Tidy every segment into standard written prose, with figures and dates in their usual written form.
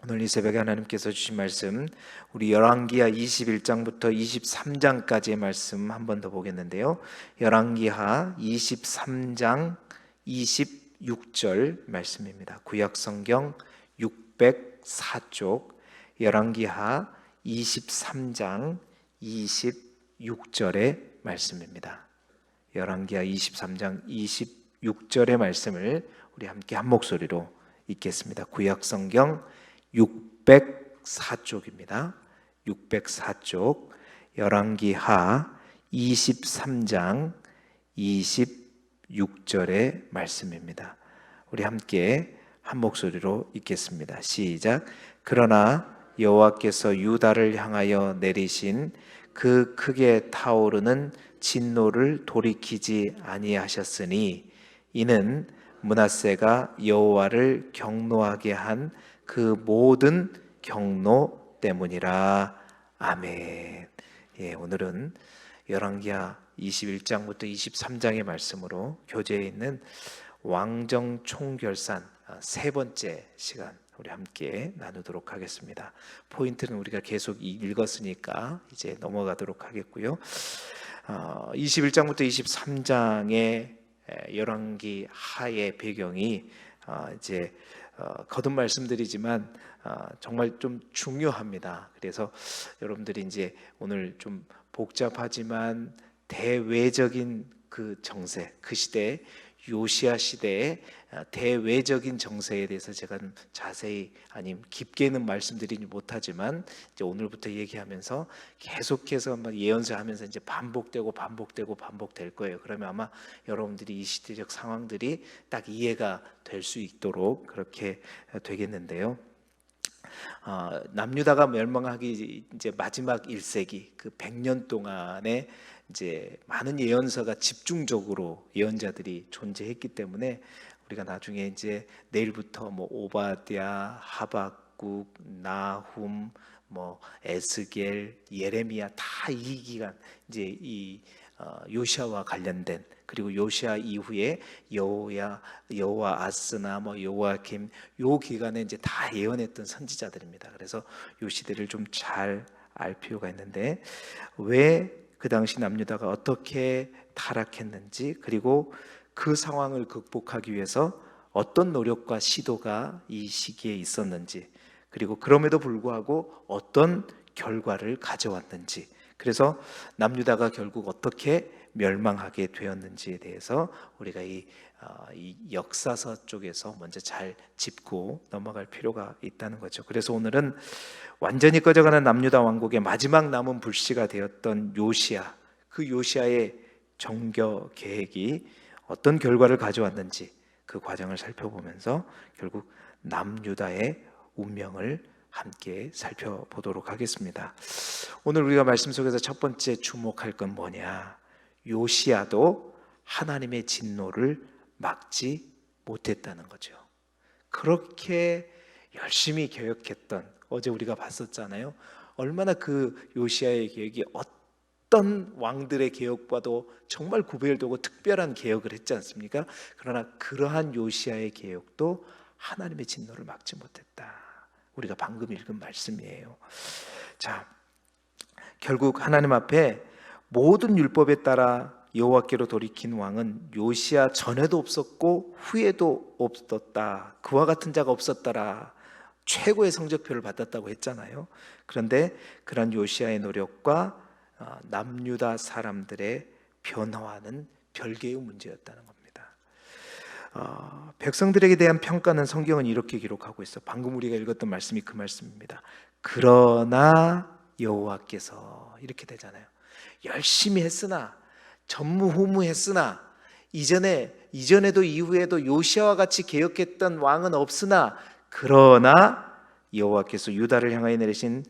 오늘 이 새벽에 하나님께서 주신 말씀, 우리 열왕기하 21장부터 23장까지의 말씀 한 번 더 보겠는데요. 열왕기하 23장 26절 말씀입니다. 구약성경 604쪽 열왕기하 23장 26절의 말씀입니다. 열왕기하 23장 26절의 말씀을 우리 함께 한 목소리로 읽겠습니다. 구약성경 604쪽입니다. 604쪽 열왕기하 23장 26절의 말씀입니다. 우리 함께 한 목소리로 읽겠습니다. 시작. 그러나 여호와께서 유다를 향하여 내리신 그 크게 타오르는 진노를 돌이키지 아니하셨으니 이는 므낫세가 여호와를 경노하게 한 그 모든 경노 때문이라. 아멘. 오늘은 열왕기하 21장부터 23장의 말씀으로 교재에 있는 왕정 총결산 세 번째 시간 우리 함께 나누도록 하겠습니다. 포인트는 우리가 계속 읽었으니까 이제 넘어가도록 하겠고요. 21장부터 23장의 열왕기 하의 배경이 이제 거듭 말씀드리지만 정말 좀 중요합니다. 그래서 여러분들이 이제 오늘 좀 복잡하지만 대외적인 그 정세, 그 시대 요시야 시대의 대외적인 정세에 대해서 제가 자세히 아니면 깊게는 말씀드리지 못하지만 이제 오늘부터 얘기하면서 계속해서 예언서하면서 이제 반복될 거예요. 그러면 아마 여러분들이 이 시대적 상황들이 딱 이해가 될 수 있도록 그렇게 되겠는데요. 남유다가 멸망하기 이제 마지막 1세기 그 100년 동안에 이제 많은 예언서가 집중적으로 예언자들이 존재했기 때문에 우리가 나중에 이제 내일부터 오바댜, 하박국, 나훔, 에스겔, 예레미야 다 이 기간 이제 이 요시아와 관련된, 그리고 요시아 이후에 여호와아스나 요아킴 요 기간에 이제 다 예언했던 선지자들입니다. 그래서 요 시대를 좀 잘 알 필요가 있는데 왜 그 당시 남유다가 어떻게 타락했는지, 그리고 그 상황을 극복하기 위해서 어떤 노력과 시도가 이 시기에 있었는지, 그리고 그럼에도 불구하고 어떤 결과를 가져왔는지, 그래서 남유다가 결국 어떻게 멸망하게 되었는지에 대해서 우리가 이 역사서 쪽에서 먼저 잘 짚고 넘어갈 필요가 있다는 거죠. 그래서 오늘은 완전히 꺼져가는 남유다 왕국의 마지막 남은 불씨가 되었던 요시야, 그 요시야의 정교 계획이 어떤 결과를 가져왔는지 그 과정을 살펴보면서 결국 남유다의 운명을 함께 살펴보도록 하겠습니다. 오늘 우리가 말씀 속에서 첫 번째 주목할 건 뭐냐? 요시야도 하나님의 진노를 막지 못했다는 거죠. 그렇게 열심히 개혁했던, 어제 우리가 봤었잖아요. 얼마나 그 요시야의 개혁이 어떤 왕들의 개혁과도 정말 구별되고 특별한 개혁을 했지 않습니까? 그러나 그러한 요시야의 개혁도 하나님의 진노를 막지 못했다. 우리가 방금 읽은 말씀이에요. 자, 결국 하나님 앞에 모든 율법에 따라 여호와께로 돌이킨 왕은 요시야 전에도 없었고 후에도 없었다. 그와 같은 자가 없었더라. 최고의 성적표를 받았다고 했잖아요. 그런데 그런 요시야의 노력과 남유다 사람들의 변화와는 별개의 문제였다는 겁니다. 백성들에게 대한 평가는 성경은 이렇게 기록하고 있어. 방금 우리가 읽었던 말씀이 그 말씀입니다. 그러나 여호와께서, 이렇게 되잖아요. 열심히 했으나, 전무후무했으나, 이전에도 이후에도 요시아와 같이 개혁했던 왕은 없으나, 그러나 여호와께서 유다를 향하여 내리신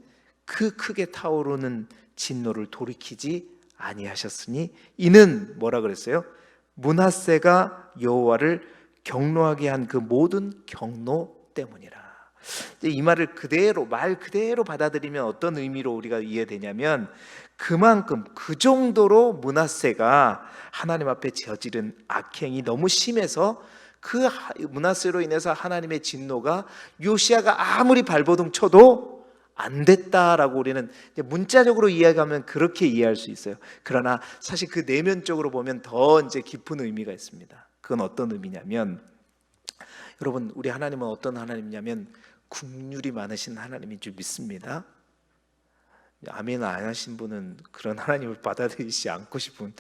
그 크게 타오르는 진노를 돌이키지 아니하셨으니 이는 뭐라 그랬어요? 므낫세가 여호와를 경노하게 한 그 모든 경노 때문이라. 이 말을 말 그대로 받아들이면 어떤 의미로 우리가 이해되냐면, 그만큼 그 정도로 므낫세가 하나님 앞에 저지른 악행이 너무 심해서 그 므낫세로 인해서 하나님의 진노가 요시야가 아무리 발버둥 쳐도 안 됐다라고 우리는 문자적으로 이해하면 그렇게 이해할 수 있어요. 그러나 사실 그 내면적으로 보면 더 이제 깊은 의미가 있습니다. 그건 어떤 의미냐면, 여러분, 우리 하나님은 어떤 하나님이냐면 긍휼이 많으신 하나님인 줄 믿습니다. 아멘 안 하신 분은 그런 하나님을 받아들이지 않고 싶은,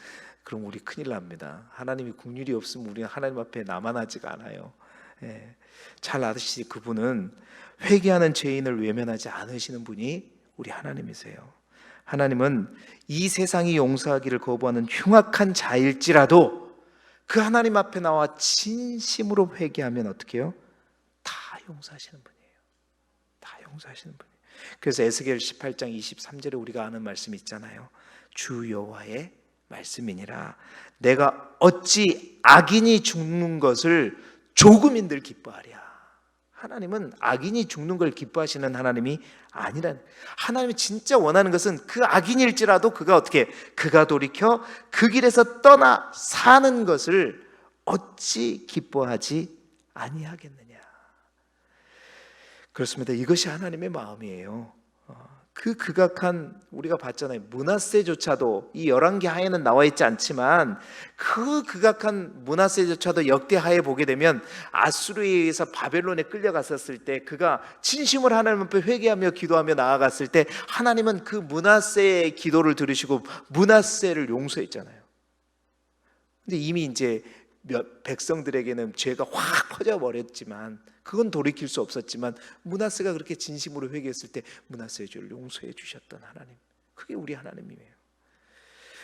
그럼 우리 큰일 납니다. 하나님이 긍휼이 없으면 우리는 하나님 앞에 남아나지가 않아요. 잘 아시지, 그분은 회개하는 죄인을 외면하지 않으시는 분이 우리 하나님이세요. 하나님은 이 세상이 용서하기를 거부하는 흉악한 자일지라도 그 하나님 앞에 나와 진심으로 회개하면 어떻게 해요? 다 용서하시는 분이에요. 다 용서하시는 분이에요. 그래서 에스겔 18장 23절에 우리가 아는 말씀이 있잖아요. 주 여호와의 말씀이니라. 내가 어찌 악인이 죽는 것을 조금인들 기뻐하랴. 하나님은 악인이 죽는 걸 기뻐하시는 하나님이 아니란, 하나님이 진짜 원하는 것은 그 악인일지라도 그가 어떻게, 그가 돌이켜 그 길에서 떠나 사는 것을 어찌 기뻐하지 아니하겠느냐. 그렇습니다. 이것이 하나님의 마음이에요. 그 극악한, 우리가 봤잖아요. 므낫세조차도, 이 열왕기 하에는 나와 있지 않지만 그 극악한 므낫세조차도 역대하에 보게 되면 아수르에 의해서 바벨론에 끌려갔었을 때 그가 진심으로 하나님 앞에 회개하며 기도하며 나아갔을 때 하나님은 그 므낫세의 기도를 들으시고 므낫세를 용서했잖아요. 근데 이미 이제 백성들에게는 죄가 확 퍼져 버렸지만, 그건 돌이킬 수 없었지만 므낫세가 그렇게 진심으로 회개했을 때 므낫세의 죄를 용서해 주셨던 하나님, 그게 우리 하나님이에요.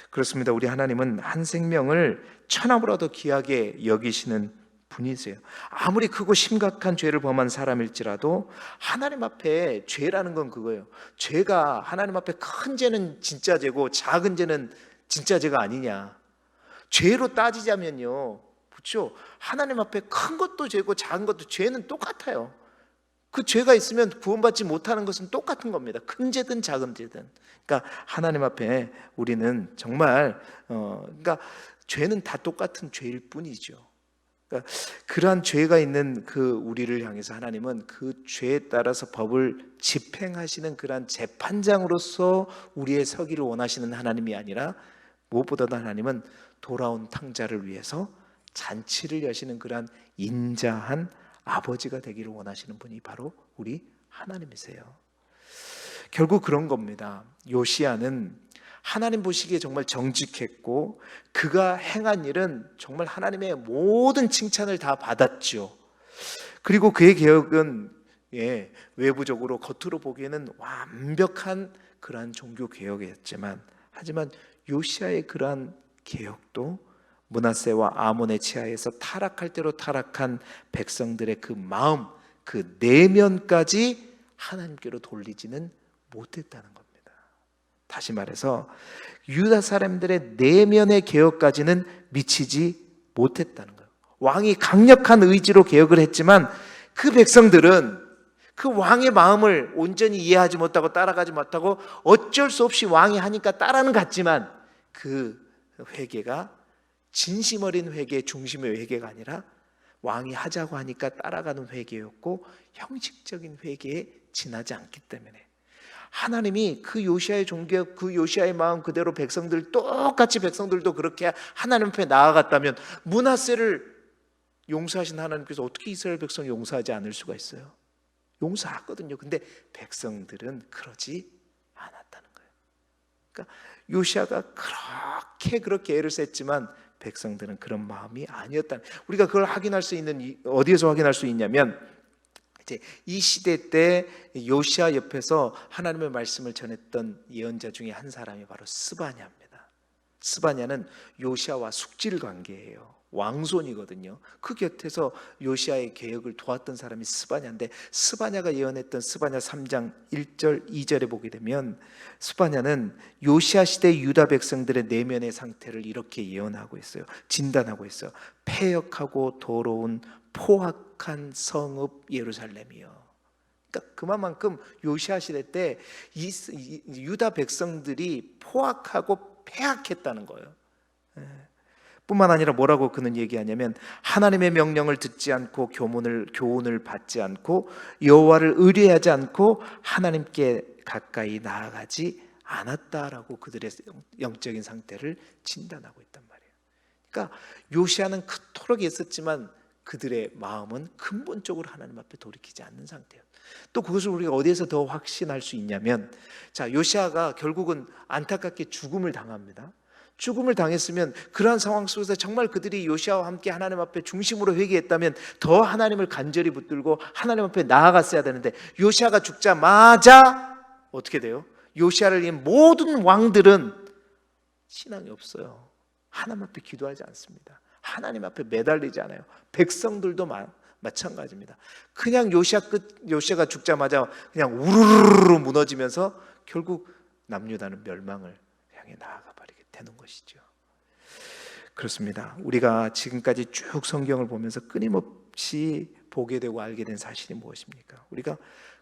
그렇습니다. 우리 하나님은 한 생명을 천하보다도 귀하게 여기시는 분이세요. 아무리 크고 심각한 죄를 범한 사람일지라도 하나님 앞에 죄라는 건 그거예요. 죄가 하나님 앞에 큰 죄는 진짜 죄고 작은 죄는 진짜 죄가 아니냐. 죄로 따지자면요, 그렇죠? 하나님 앞에 큰 것도 죄고 작은 것도 죄는 똑같아요. 그 죄가 있으면 구원받지 못하는 것은 똑같은 겁니다. 큰 죄든 작은 죄든. 그러니까 하나님 앞에 우리는 정말 그러니까 죄는 다 똑같은 죄일 뿐이죠. 그러니까 그러한 죄가 있는 그 우리를 향해서 하나님은 그 죄에 따라서 법을 집행하시는 그러한 재판장으로서 우리의 서기를 원하시는 하나님이 아니라, 무엇보다도 하나님은 돌아온 탕자를 위해서 잔치를 여시는 그러한 인자한 아버지가 되기를 원하시는 분이 바로 우리 하나님이세요. 결국 그런 겁니다. 요시야는 하나님 보시기에 정말 정직했고 그가 행한 일은 정말 하나님의 모든 칭찬을 다 받았죠. 그리고 그의 개혁은 외부적으로 겉으로 보기에는 완벽한 그러한 종교 개혁이었지만, 하지만 요시야의 그러한 개혁도 므낫세와 아몬의 치하에서 타락할 대로 타락한 백성들의 그 마음, 그 내면까지 하나님께로 돌리지는 못했다는 겁니다. 다시 말해서 유다 사람들의 내면의 개혁까지는 미치지 못했다는 거예요. 왕이 강력한 의지로 개혁을 했지만 그 백성들은 그 왕의 마음을 온전히 이해하지 못하고 따라가지 못하고 어쩔 수 없이 왕이 하니까 따라는 갔지만, 그 회개가 진심 어린 회개, 중심의 회개가 아니라 왕이 하자고 하니까 따라가는 회개였고 형식적인 회개에 지나지 않기 때문에 하나님이 그 요시아의 종교, 그 요시아의 마음 그대로 백성들 똑같이 백성들도 그렇게 하나님 앞에 나아갔다면 므낫세를 용서하신 하나님께서 어떻게 이스라엘 백성 용서하지 않을 수가 있어요? 용서하거든요. 근데 백성들은 그러지 않았다는 거예요. 그러니까 요시아가 그렇게 애를 썼지만 백성들은 그런 마음이 아니었다. 우리가 그걸 확인할 수 있는, 어디에서 확인할 수 있냐면, 이제 이 시대 때 요시아 옆에서 하나님의 말씀을 전했던 예언자 중에 한 사람이 바로 스바냐입니다. 스바냐는 요시아와 숙질 관계예요. 왕손이거든요. 그 곁에서 요시아의 개혁을 도왔던 사람이 스바냐인데, 스바냐가 예언했던 스바냐 3장 1절 2절에 보게 되면 스바냐는 요시아 시대 유다 백성들의 내면의 상태를 이렇게 예언하고 있어요. 진단하고 있어요. 패역하고 더러운 포악한 성읍 예루살렘이요. 그러니까 그만큼 요시아 시대 때 유다 백성들이 포악하고 패악했다는 거예요. 뿐만 아니라 뭐라고 그는 얘기하냐면 하나님의 명령을 듣지 않고 교훈을 받지 않고 여호와를 의뢰하지 않고 하나님께 가까이 나아가지 않았다라고 그들의 영적인 상태를 진단하고 있단 말이에요. 그러니까 요시아는 그토록 애썼지만 그들의 마음은 근본적으로 하나님 앞에 돌이키지 않는 상태예요. 또 그것을 우리가 어디에서 더 확신할 수 있냐면, 자, 요시아가 결국은 안타깝게 죽음을 당합니다. 죽음을 당했으면 그러한 상황 속에서 정말 그들이 요시아와 함께 하나님 앞에 중심으로 회개했다면 더 하나님을 간절히 붙들고 하나님 앞에 나아갔어야 되는데, 요시아가 죽자마자 어떻게 돼요? 요시아를 이은 모든 왕들은 신앙이 없어요. 하나님 앞에 기도하지 않습니다. 하나님 앞에 매달리지 않아요. 백성들도 마찬가지입니다. 그냥 요시아가 죽자마자 그냥 우르르르 무너지면서 결국 남유다는 멸망을 향해 나아가 버리게 되는 것이죠. 그렇습니다. 우리가 지금까지 쭉 성경을 보면서 끊임없이 보게 되고 알게 된 사실이 무엇입니까? 우리가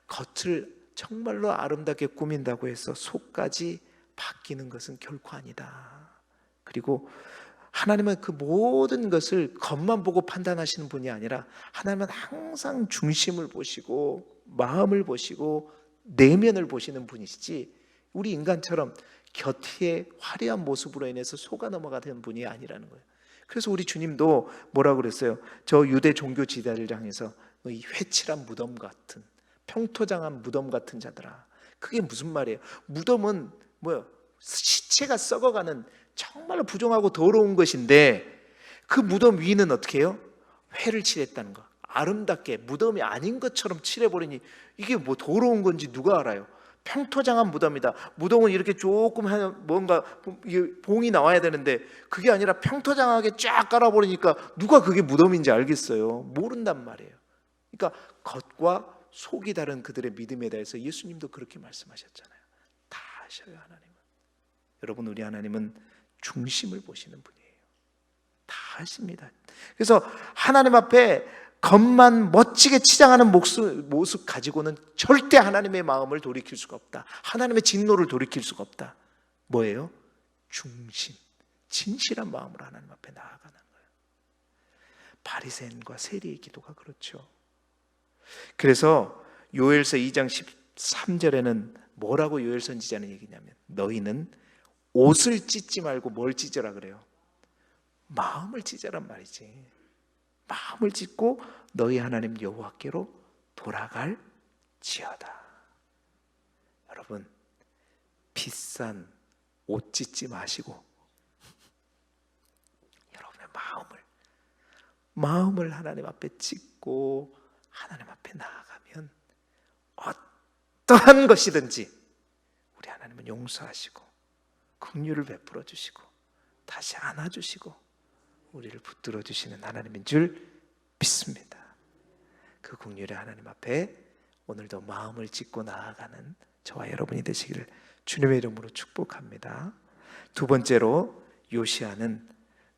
겉을 정말로 아름답게 꾸민다고 해서 속까지 바뀌는 것은 결코 아니다. 그리고 하나님은 그 모든 것을 겉만 보고 판단하시는 분이 아니라 하나님은 항상 중심을 보시고 마음을 보시고 내면을 보시는 분이시지, 우리 인간처럼 겉의 화려한 모습으로 인해서 속아 넘어가는 분이 아니라는 거예요. 그래서 우리 주님도 뭐라고 그랬어요? 저 유대 종교 지도자를 향해서 이 회칠한 무덤 같은, 평토장한 무덤 같은 자들아. 그게 무슨 말이에요? 무덤은 뭐예요? 시체가 썩어가는 정말로 부정하고 더러운 것인데, 그 무덤 위는 어떻게 해요? 회를 칠했다는 거. 아름답게 무덤이 아닌 것처럼 칠해버리니 이게 뭐 더러운 건지 누가 알아요? 평토장한 무덤이다. 무덤은 이렇게 조금 뭔가 봉이 나와야 되는데 그게 아니라 평토장하게 쫙 깔아버리니까 누가 그게 무덤인지 알겠어요? 모른단 말이에요. 그러니까 겉과 속이 다른 그들의 믿음에 대해서 예수님도 그렇게 말씀하셨잖아요. 다 아셔요, 하나님은. 여러분, 우리 하나님은 중심을 보시는 분이에요. 다 아십니다. 그래서 하나님 앞에 겉만 멋지게 치장하는 모습 가지고는 절대 하나님의 마음을 돌이킬 수가 없다. 하나님의 진노를 돌이킬 수가 없다. 뭐예요? 중심, 진실한 마음으로 하나님 앞에 나아가는 거예요. 바리새인과 세리의 기도가 그렇죠. 그래서 요엘서 2장 13절에는 뭐라고 요엘 선지자는 얘기냐면, 너희는 옷을 찢지 말고 뭘 찢으라 그래요? 마음을 찢으란 말이지. 마음을 찢고 너희 하나님 여호와께로 돌아갈지어다. 여러분, 비싼 옷 찢지 마시고 여러분의 마음을 하나님 앞에 찢고 하나님 앞에 나아가면 어떠한 것이든지 우리 하나님은 용서하시고 긍휼을 베풀어 주시고 다시 안아주시고 우리를 붙들어 주시는 하나님인 줄 믿습니다. 그 긍휼의 하나님 앞에 오늘도 마음을 찢고 나아가는 저와 여러분이 되시기를 주님의 이름으로 축복합니다. 두 번째로, 요시아는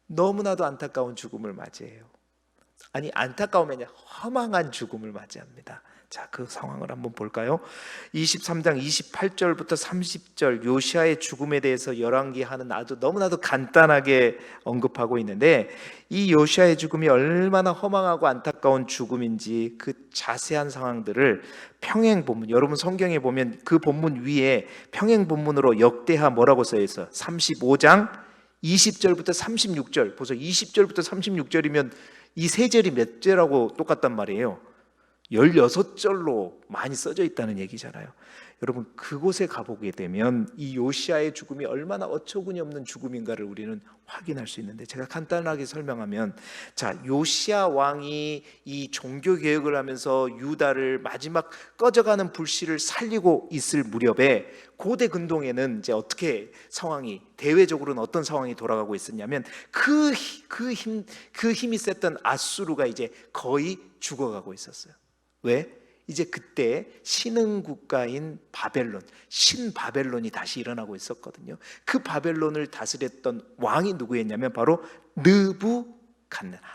너무나도 안타까운 죽음을 맞이해요. 아니, 안타까움이 아니라 허망한 죽음을 맞이합니다. 자, 그 상황을 한번 볼까요? 23장 28절부터 30절 요시아의 죽음에 대해서 열왕기하는 아주 너무나도 간단하게 언급하고 있는데, 이 요시아의 죽음이 얼마나 허망하고 안타까운 죽음인지 그 자세한 상황들을 평행 본문, 여러분 성경에 보면 그 본문 위에 평행 본문으로 역대하 뭐라고 써 있어요? 35장 20절부터 36절. 보세요. 20절부터 36절이면 이 세 절이 몇 절하고 똑같단 말이에요? 16절로 많이 써져 있다는 얘기잖아요. 여러분, 그곳에 가보게 되면 이 요시아의 죽음이 얼마나 어처구니 없는 죽음인가를 우리는 확인할 수 있는데, 제가 간단하게 설명하면, 자, 요시아 왕이 이 종교 개혁을 하면서 유다를 마지막 꺼져가는 불씨를 살리고 있을 무렵에 고대 근동에는 이제 어떻게 상황이, 대외적으로는 어떤 상황이 돌아가고 있었냐면, 그 힘이 셌던 아수르가 이제 거의 죽어가고 있었어요. 왜? 이제 그때 신흥 국가인 바벨론, 신바벨론이 다시 일어나고 있었거든요. 그 바벨론을 다스렸던 왕이 누구였냐면 바로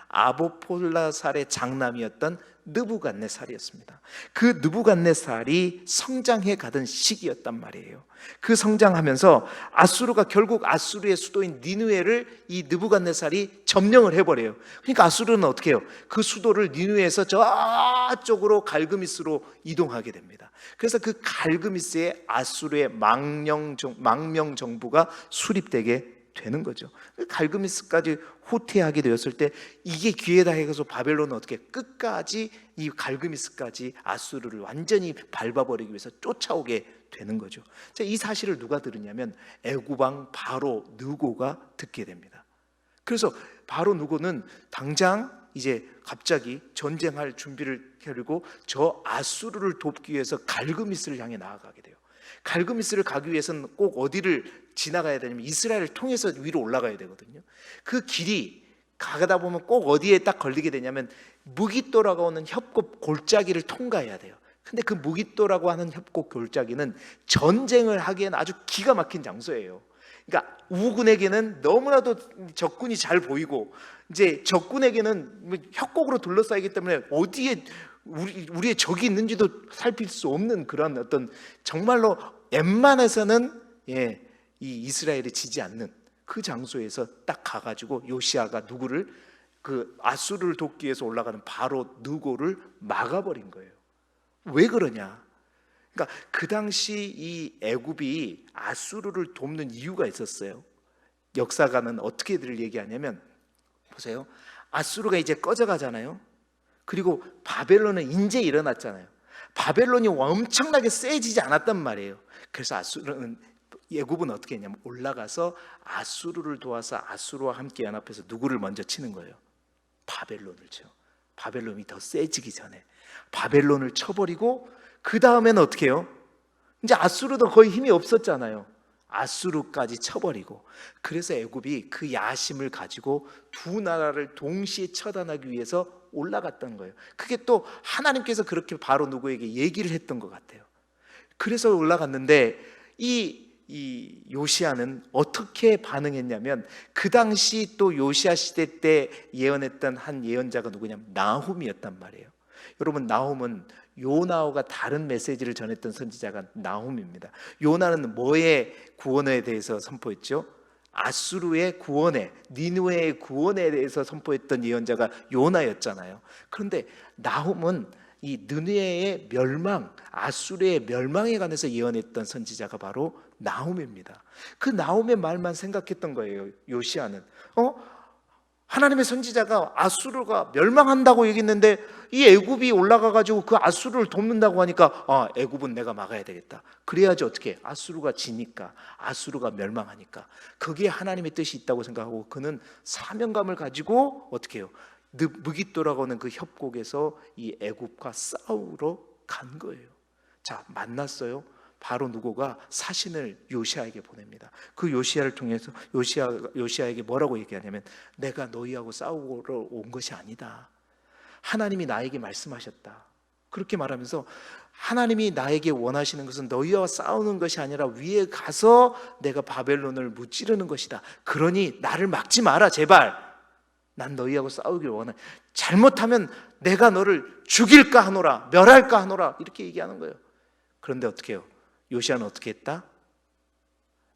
아보폴라살의 장남이었던 느부갓네살이었습니다. 그 느부갓네살이 성장해 가던 시기였단 말이에요. 그 성장하면서 아수르가 결국 아수르의 수도인 니느웨를 이 느부갓네살이 점령을 해버려요. 그러니까 아수르는 어떻게 해요? 그 수도를 니느웨에서 저쪽으로 갈그미스로 이동하게 됩니다. 그래서 그 갈그미스에 아수르의 망명 정부가 수립되게 되는 거죠. 갈그미스까지 후퇴하게 되었을 때 이게 기회다 해서 바벨론은 어떻게 끝까지 이 갈그미스까지 아수르를 완전히 밟아버리기 위해서 쫓아오게 되는 거죠. 자, 이 사실을 누가 들으냐면 애굽왕 바로 느고가 듣게 됩니다. 그래서 바로 느고는 당장 이제 갑자기 전쟁할 준비를 하려고 저 아수르를 돕기 위해서 갈그미스를 향해 나아가게 돼요. 갈그미스를 가기 위해서는 꼭 어디를 지나가야 되냐면 이스라엘을 통해서 위로 올라가야 되거든요. 그 길이 가다 보면 꼭 어디에 딱 걸리게 되냐면 무깃도라고 하는 협곡 골짜기를 통과해야 돼요. 근데 그 무깃도라고 하는 협곡 골짜기는 전쟁을 하기에는 아주 기가 막힌 장소예요. 그러니까 우군에게는 너무나도 적군이 잘 보이고 이제 적군에게는 협곡으로 둘러싸이기 때문에 어디에 우리의 적이 있는지도 살필 수 없는 그런 어떤 정말로 웬만해서는 이 이스라엘이 지지 않는 그 장소에서 딱 가가지고 요시아가 누구를 그 아수르를 돕기 위해서 올라가는 바로 느고를 막아버린 거예요. 왜 그러냐? 그러니까 그 당시 이 애굽이 아수르를 돕는 이유가 있었어요. 역사가는 어떻게들 얘기하냐면 보세요. 아수르가 이제 꺼져가잖아요. 그리고 바벨론은 이제 일어났잖아요. 바벨론이 엄청나게 세지지 않았단 말이에요. 그래서 애굽은 어떻게 했냐면 올라가서 아수르를 도와서 아수르와 함께 연합해서 누구를 먼저 치는 거예요? 바벨론을 쳐. 바벨론이 더 세지기 전에 바벨론을 쳐버리고 그 다음에는 어떻게 해요? 이제 아수르도 거의 힘이 없었잖아요. 아수르까지 쳐버리고 그래서 애굽이 그 야심을 가지고 두 나라를 동시에 처단하기 위해서 올라갔던 거예요. 그게 또 하나님께서 그렇게 바로 누구에게 얘기를 했던 것 같아요. 그래서 올라갔는데 이 요시아는 어떻게 반응했냐면 그 당시 또 요시아 시대 때 예언했던 한 예언자가 누구냐면 나훔이었단 말이에요. 여러분 나훔은 요나와 다른 메시지를 전했던 선지자가 나훔입니다. 요나는 뭐의 구원에 대해서 선포했죠? 아수르의 구원에, 니느웨의 구원에 대해서 선포했던 예언자가 요나였잖아요. 그런데 나훔은 이 느느웨의 멸망, 아수르의 멸망에 관해서 예언했던 선지자가 바로 나훔입니다. 그 나훔의 말만 생각했던 거예요. 요시아는 하나님의 선지자가 아수르가 멸망한다고 얘기했는데 이 애굽이 올라가가지고 그 아수르를 돕는다고 하니까 애굽은 내가 막아야 되겠다. 그래야지 어떻게 아수르가 지니까 아수르가 멸망하니까 그게 하나님의 뜻이 있다고 생각하고 그는 사명감을 가지고 어떻게 해요? 무깃도라고 하는 그 협곡에서 이 애굽과 싸우러 간 거예요. 자, 만났어요. 바로 누고가 사신을 요시아에게 보냅니다. 그 요시아를 통해서 요시아에게 뭐라고 얘기하냐면 내가 너희하고 싸우러 온 것이 아니다. 하나님이 나에게 말씀하셨다. 그렇게 말하면서 하나님이 나에게 원하시는 것은 너희와 싸우는 것이 아니라 위에 가서 내가 바벨론을 무찌르는 것이다. 그러니 나를 막지 마라 제발. 난 너희하고 싸우길 원해. 잘못하면 내가 너를 죽일까 하노라, 멸할까 하노라 이렇게 얘기하는 거예요. 그런데 어떻게 해요? 요시아는 어떻게 했다?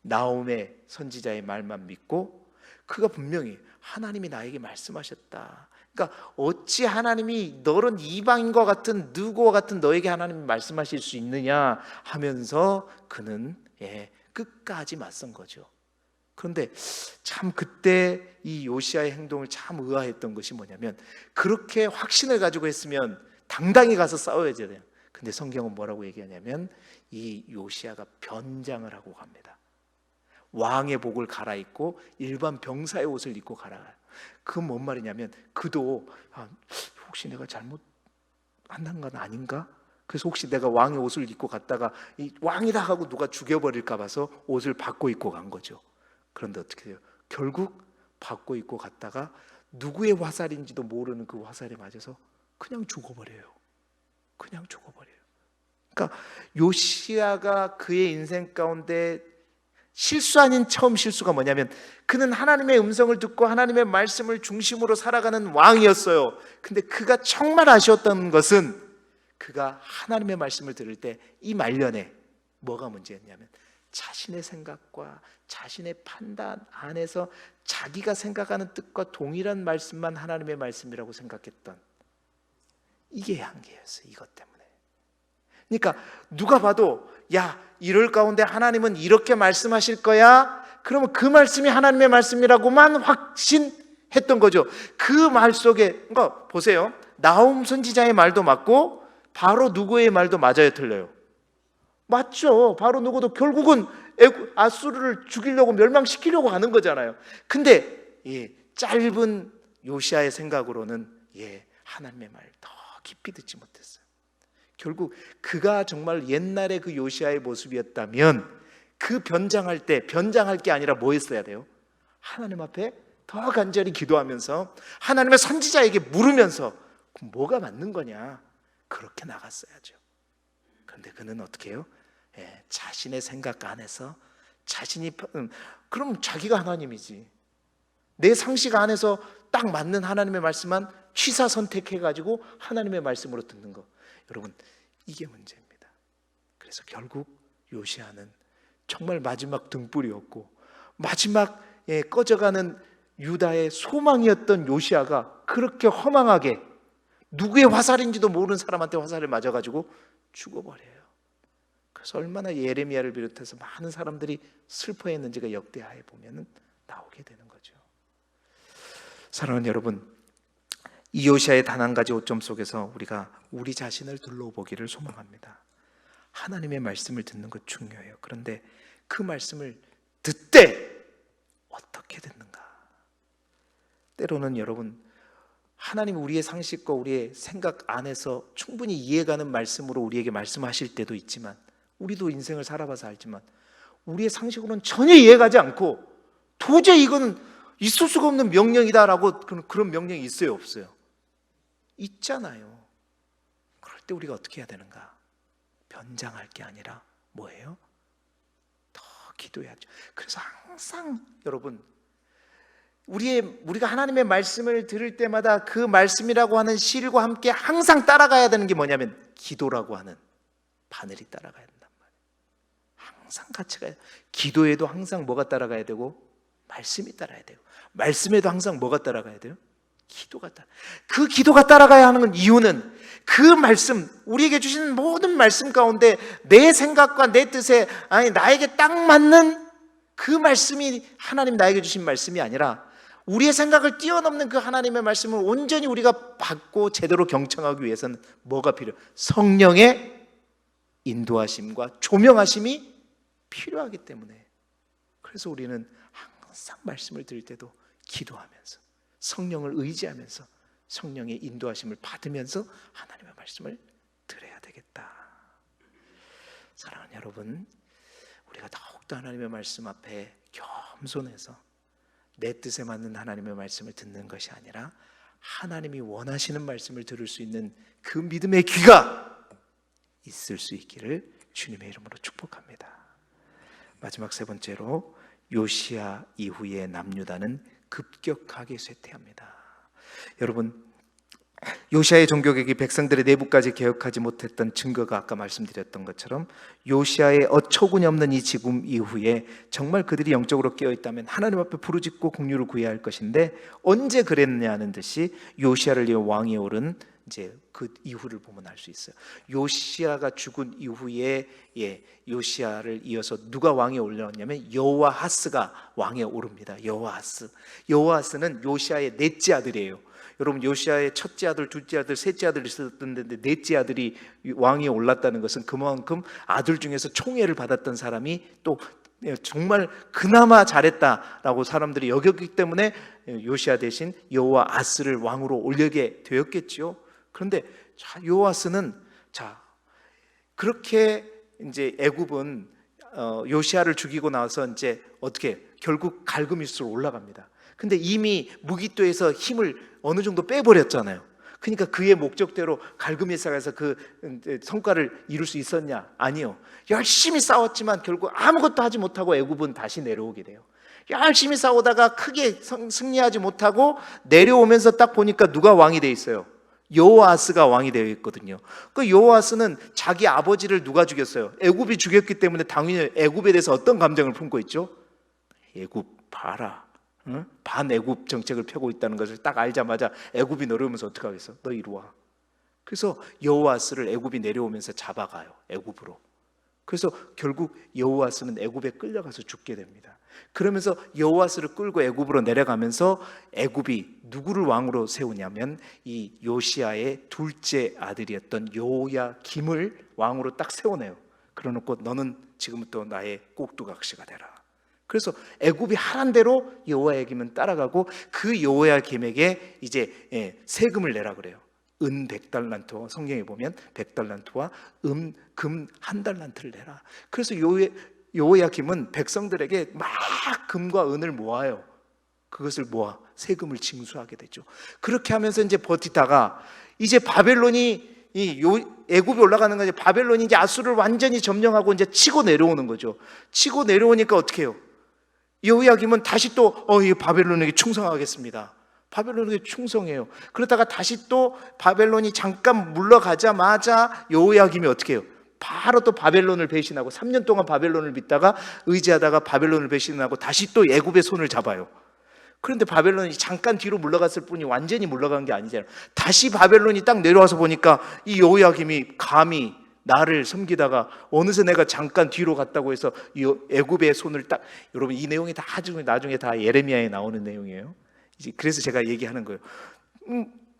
나홈의 선지자의 말만 믿고 그가 분명히 하나님이 나에게 말씀하셨다. 그러니까 어찌 하나님이 너는 이방인과 같은 느고와 같은 너에게 하나님이 말씀하실 수 있느냐 하면서 그는 끝까지 맞선 거죠. 그런데 참 그때 이 요시아의 행동을 참 의아했던 것이 뭐냐면 그렇게 확신을 가지고 했으면 당당히 가서 싸워야 돼요. 근데 성경은 뭐라고 얘기하냐면 이 요시아가 변장을 하고 갑니다. 왕의 복을 갈아입고 일반 병사의 옷을 입고 갈아가요. 그건 뭔 말이냐면 그도 혹시 내가 잘못한 건 아닌가? 그래서 혹시 내가 왕의 옷을 입고 갔다가 이 왕이다 하고 누가 죽여버릴까 봐서 옷을 바꿔 입고 간 거죠. 그런데 어떻게 돼요? 결국 바꿔 입고 갔다가 누구의 화살인지도 모르는 그 화살에 맞아서 그냥 죽어버려요. 그냥 죽어버려요. 그러니까 요시아가 그의 인생 가운데 실수 아닌 처음 실수가 뭐냐면 그는 하나님의 음성을 듣고 하나님의 말씀을 중심으로 살아가는 왕이었어요. 근데 그가 정말 아쉬웠던 것은 그가 하나님의 말씀을 들을 때 이 말년에 뭐가 문제였냐면 자신의 생각과 자신의 판단 안에서 자기가 생각하는 뜻과 동일한 말씀만 하나님의 말씀이라고 생각했던 이게 한계였어요. 이것 때문에. 그러니까 누가 봐도 야, 이럴 가운데 하나님은 이렇게 말씀하실 거야? 그러면 그 말씀이 하나님의 말씀이라고만 확신했던 거죠. 그 말 속에, 그러니까 보세요. 나홈 선지자의 말도 맞고 바로 누구의 말도 맞아요, 틀려요? 맞죠. 바로 누구도 결국은 아수르를 죽이려고 멸망시키려고 하는 거잖아요. 근데 짧은 요시아의 생각으로는 하나님의 말 더 깊이 듣지 못했어요. 결국 그가 정말 옛날의 그 요시아의 모습이었다면 그 변장할 때 변장할 게 아니라 뭐 했어야 돼요? 하나님 앞에 더 간절히 기도하면서 하나님의 선지자에게 물으면서 뭐가 맞는 거냐? 그렇게 나갔어야죠. 그런데 그는 어떻게 해요? 자신의 생각 안에서 자신이 그럼 자기가 하나님이지. 내 상식 안에서 딱 맞는 하나님의 말씀만 취사 선택해가지고 하나님의 말씀으로 듣는 거. 여러분 이게 문제입니다. 그래서 결국 요시아는 정말 마지막 등불이었고 마지막에 꺼져가는 유다의 소망이었던 요시아가 그렇게 허망하게 누구의 화살인지도 모르는 사람한테 화살을 맞아가지고 죽어버려요. 그래서 얼마나 예레미야를 비롯해서 많은 사람들이 슬퍼했는지가 역대하에 보면 나오게 되는 거죠. 사랑하는 여러분, 이 요시아의 단 한 가지 오점 속에서 우리가 우리 자신을 둘러보기를 소망합니다. 하나님의 말씀을 듣는 것 중요해요. 그런데 그 말씀을 듣되 어떻게 듣는가? 때로는 여러분 하나님 우리의 상식과 우리의 생각 안에서 충분히 이해가는 말씀으로 우리에게 말씀하실 때도 있지만 우리도 인생을 살아봐서 알지만 우리의 상식으로는 전혀 이해가지 않고 도저히 이거는 있을 수가 없는 명령이다라고 그런 명령이 있어요, 없어요? 있잖아요. 그럴 때 우리가 어떻게 해야 되는가? 변장할 게 아니라 뭐예요? 더 기도해야죠. 그래서 항상 여러분 우리가 하나님의 말씀을 들을 때마다 그 말씀이라고 하는 실과 함께 항상 따라가야 되는 게 뭐냐면 기도라고 하는 바늘이 따라가야 된단 말이에요. 항상 같이 가야 돼요. 기도에도 항상 뭐가 따라가야 되고 말씀이 따라야 돼요. 말씀에도 항상 뭐가 따라가야 돼요? 기도가 따라. 그 기도가 따라가야 하는 이유는 그 말씀, 우리에게 주시는 모든 말씀 가운데 내 생각과 내 뜻에 나에게 딱 맞는 그 말씀이 하나님 나에게 주신 말씀이 아니라 우리의 생각을 뛰어넘는 그 하나님의 말씀을 온전히 우리가 받고 제대로 경청하기 위해서는 뭐가 필요해요? 성령의 인도하심과 조명하심이 필요하기 때문에 그래서 우리는 항상 말씀을 들을 때도 기도하면서 성령을 의지하면서 성령의 인도하심을 받으면서 하나님의 말씀을 들어야 되겠다. 사랑하는 여러분, 우리가 더욱더 하나님의 말씀 앞에 겸손해서 내 뜻에 맞는 하나님의 말씀을 듣는 것이 아니라 하나님이 원하시는 말씀을 들을 수 있는 그 믿음의 귀가 있을 수 있기를 주님의 이름으로 축복합니다. 마지막 세 번째로 요시야 이후에 남유다는 급격하게 쇠퇴합니다. 여러분, 요시야의 종교개혁이 백성들의 내부까지 개혁하지 못했던 증거가 아까 말씀드렸던 것처럼 요시야의 어처구니 없는 이 죽음 이후에 정말 그들이 영적으로 깨어있다면 하나님 앞에 부르짖고 긍휼을 구해야 할 것인데 언제 그랬느냐는 듯이 요시야를 이어 왕이 오른 이제 그 이후를 보면 알 수 있어요. 요시야가 죽은 이후에 요시야를 이어서 누가 왕에 올라왔냐면 여호아하스가 왕에 오릅니다. 여호아하스는 요시야의 넷째 아들이에요. 여러분 요시야의 첫째 아들, 둘째 아들, 셋째 아들이 있었는데 넷째 아들이 왕위에 올랐다는 것은 그만큼 아들 중에서 총애를 받았던 사람이 또 정말 그나마 잘했다라고 사람들이 여겼기 때문에 요시야 대신 여호아하스를 왕으로 올리게 되었겠지요. 그런데 여호아하스는 그렇게 이제 애굽은 요시야를 죽이고 나서 이제 어떻게 결국 갈그미스로 올라갑니다. 근데 이미 무기또에서 힘을 어느 정도 빼버렸잖아요. 그러니까 그의 목적대로 갈그메사에서 그 성과를 이룰 수 있었냐? 아니요. 열심히 싸웠지만 결국 아무것도 하지 못하고 애굽은 다시 내려오게 돼요. 열심히 싸우다가 크게 승리하지 못하고 내려오면서 딱 보니까 누가 왕이 돼 있어요? 여호아스가 왕이 되어 있거든요. 그 여호아스는 자기 아버지를 누가 죽였어요? 애굽이 죽였기 때문에 당연히 애굽에 대해서 어떤 감정을 품고 있죠? 애굽 봐라, 응? 반애굽 정책을 펴고 있다는 것을 딱 알자마자 애굽이 내려오면서 어떻게 하겠어? 너 이리 와. 그래서 여호아스를 애굽이 내려오면서 잡아가요, 애굽으로. 그래서 결국 여호아스는 애굽에 끌려가서 죽게 됩니다. 그러면서 여호아스를 끌고 애굽으로 내려가면서 애굽이 누구를 왕으로 세우냐면 이 요시야의 둘째 아들이었던 요야김을 왕으로 딱 세워내요. 그러놓고 너는 지금부터 나의 꼭두각시가 되라. 그래서 애굽이 하란 대로 여호야김은 따라가고 그 여호야김에게 이제 세금을 내라 그래요. 은 100달란트와 성경에 보면 100달란트와 금 1달란트를 내라. 그래서 여호야김은 백성들에게 막 금과 은을 모아요. 그것을 모아 세금을 징수하게 되죠. 그렇게 하면서 이제 버티다가 이제 바벨론이 애굽이 올라가는 거죠. 바벨론이 이제 아수르를 완전히 점령하고 이제 치고 내려오는 거죠. 치고 내려오니까 어떻게 해요? 여호야김은 다시 또 이 바벨론에게 충성하겠습니다. 바벨론에게 충성해요. 그러다가 다시 또 바벨론이 잠깐 물러가자마자 여호야김이 어떻게 해요? 바로 또 바벨론을 배신하고 3년 동안 바벨론을 믿다가 의지하다가 바벨론을 배신하고 다시 또 애굽의 손을 잡아요. 그런데 바벨론이 잠깐 뒤로 물러갔을 뿐이 완전히 물러간 게 아니잖아요. 다시 바벨론이 딱 내려와서 보니까 이 여호야김이 감히 나를 섬기다가 어느새 내가 잠깐 뒤로 갔다고 해서 이 애굽의 손을 딱, 여러분 이 내용이 다 나중에 다 예레미야에 나오는 내용이에요. 이제 그래서 제가 얘기하는 거예요.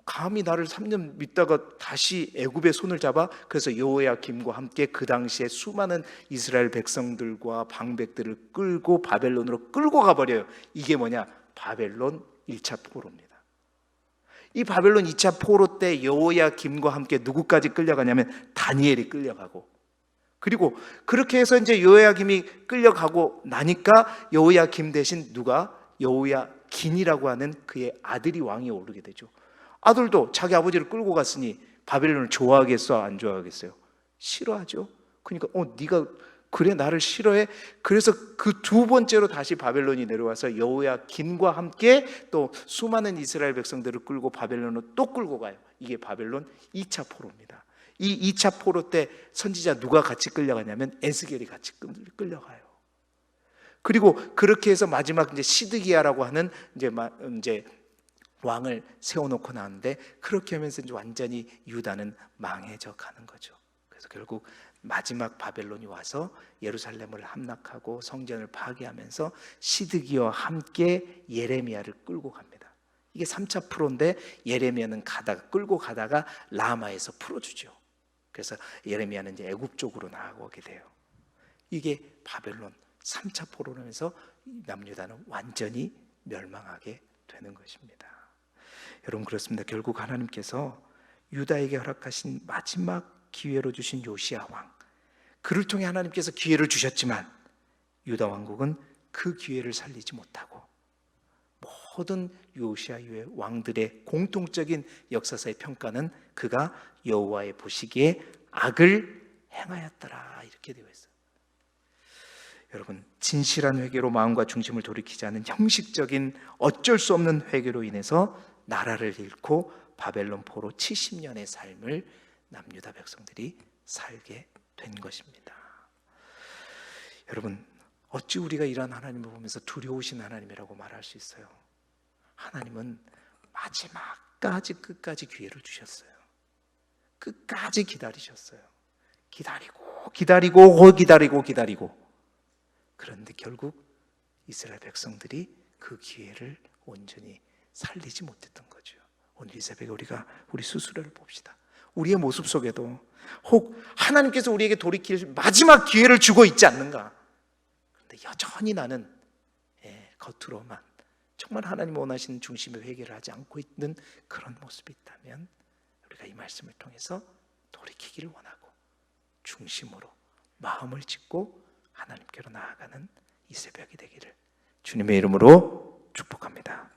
감히 나를 3년 믿다가 다시 애굽의 손을 잡아. 그래서 여호야김과 함께 그 당시에 수많은 이스라엘 백성들과 방백들을 끌고 바벨론으로 끌고 가버려요. 이게 뭐냐? 바벨론 1차 포로입니다. 이 바벨론 2차 포로 때 여호야김과 함께 누구까지 끌려가냐면 다니엘이 끌려가고, 그리고 그렇게 해서 이제 여호야김이 끌려가고 나니까 여호야김 대신 누가? 여호야긴이라고 하는 그의 아들이 왕이 오르게 되죠. 아들도 자기 아버지를 끌고 갔으니 바벨론을 좋아하겠어, 안 좋아하겠어요? 싫어하죠. 그러니까 네가 그래 나를 싫어해? 그래서 그 두 번째로 다시 바벨론이 내려와서 여호야긴과 함께 또 수많은 이스라엘 백성들을 끌고 바벨론으로 또 끌고 가요. 이게 바벨론 2차 포로입니다. 이 2차 포로 때 선지자 누가 같이 끌려가냐면 에스겔이 같이 끌려가요. 그리고 그렇게 해서 마지막 이제 시드기야라고 하는 이제 왕을 세워놓고 나왔는데, 그렇게 하면서 이제 완전히 유다는 망해져 가는 거죠. 그래서 결국 마지막 바벨론이 와서 예루살렘을 함락하고 성전을 파괴하면서 시드기야와 함께 예레미야를 끌고 갑니다. 이게 3차 풀어인데 예레미야는 끌고 가다가 라마에서 풀어주죠. 그래서 예레미야는 이제 애굽 쪽으로 나아가게 돼요. 이게 바벨론 3차 포로면서 남유다는 완전히 멸망하게 되는 것입니다. 여러분, 그렇습니다. 결국 하나님께서 유다에게 허락하신 마지막 기회로 주신 요시야 왕, 그를 통해 하나님께서 기회를 주셨지만 유다 왕국은 그 기회를 살리지 못하고 모든 요시야 이후의 왕들의 공통적인 역사사의 평가는 그가 여호와의 보시기에 악을 행하였더라, 이렇게 되어 있어요. 여러분, 진실한 회개로 마음과 중심을 돌이키지 않은 형식적인 어쩔 수 없는 회개로 인해서 나라를 잃고 바벨론 포로 70년의 삶을 남유다 백성들이 살게 된 것입니다. 여러분, 어찌 우리가 이러한 하나님을 보면서 두려우신 하나님이라고 말할 수 있어요? 하나님은 마지막까지 끝까지 기회를 주셨어요. 끝까지 기다리셨어요. 기다리고 그런데 결국 이스라엘 백성들이 그 기회를 온전히 살리지 못했던 거죠. 오늘 이 새벽에 우리가 우리 스스로를 봅시다. 우리의 모습 속에도 혹 하나님께서 우리에게 돌이킬 마지막 기회를 주고 있지 않는가? 그런데 여전히 나는 겉으로만 정말 하나님 원하시는 중심의 회개를 하지 않고 있는 그런 모습이 있다면 우리가 이 말씀을 통해서 돌이키기를 원하고 중심으로 마음을 짓고 하나님께로 나아가는 이 새벽이 되기를 주님의 이름으로 축복합니다.